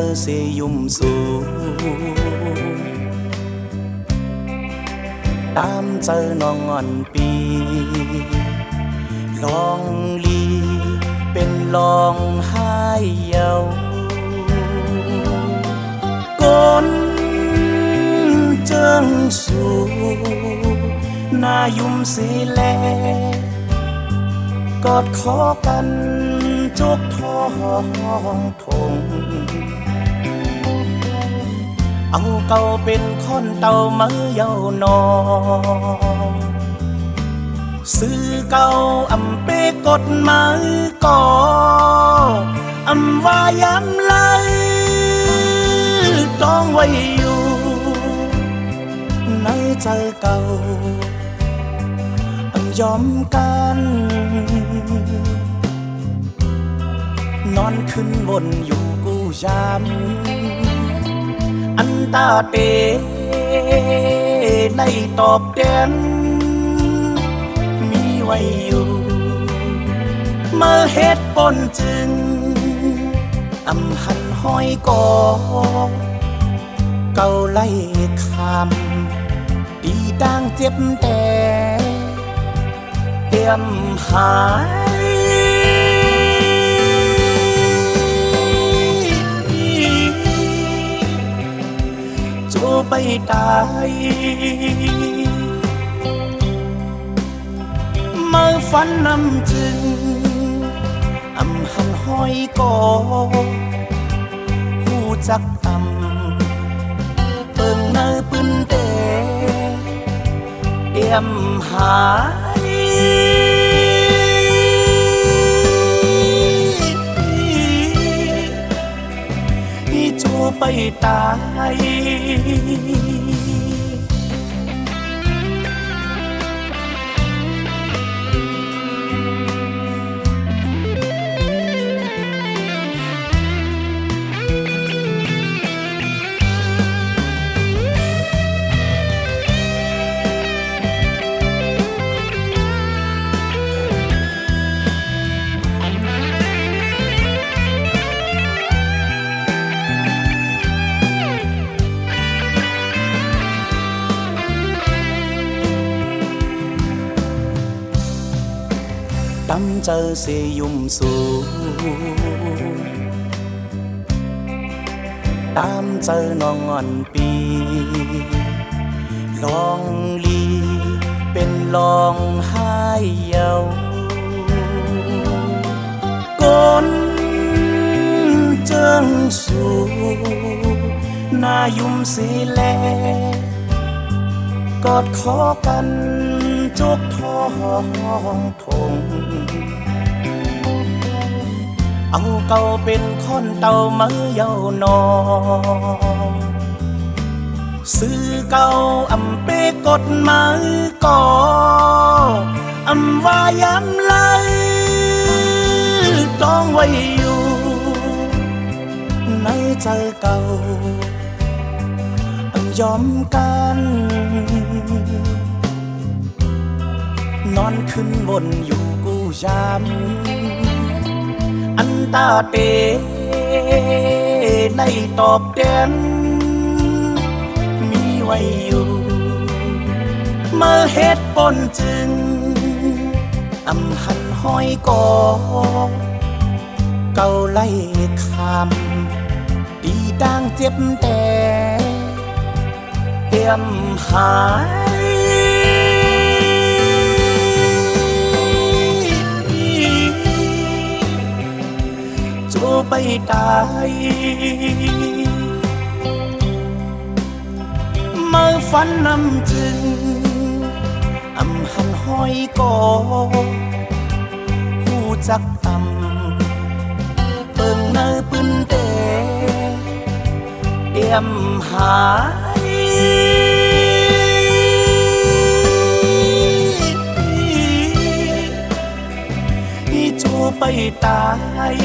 อเสยุ่มสูตามเจอน้องอ่อนปีลองลีเป็นลองหายเยาวก้นเจิงสูนายุ่มสีแลกอดคอกันจุกท้องทงเอาเก่าเป็นคนเต่ามือเยาวนอซื้อเก่าอำเปกดมือก่ออำว่าย้ำเลยต้องไว้อยู่ในใจเก่ายอมกันนอนขึ้นบนอยู่กูยามอันตาเตในตอบแทนมีไว้อยู่เมื่อเหตุผลจึงอำหันห้อยกอเก่าไล่คำดีดังเจ็บแต่เตรียมหายจูไปตายเมื่อฝันนำจึงอำหันห้อยกอหูจักอำเปิงเนอปืนเตเตรียมหายจูไปตายตำเจอเสยุ่มสูตามเจอน้องอ่อนปีลองลีเป็นลองหายเยาวก้นเจิงสูนายุ่มสีแลกอดคอกันจุกท้องทงเอาเก่าเป็นคนเต่ามือเยาวนอซื้อเก่าอำเปกดมือก่ออำว่าย้ำเลยต้องไว้อยู่ในใจเก่ายอมกันนอนขึ้นบนอยู่กูยามอันตาเตในตอบแทนมีไว้อยู่เมื่อเหตุผลจึงอำหันห้อยกอเก่าไล่คำดีดังเจ็บแต่เตรียมหายจูไปตายเมื่อฝันนำจึงอำหันห้อยกอหูจักอำเปิงเนอปืนเตเตรียมหายจูไปตาย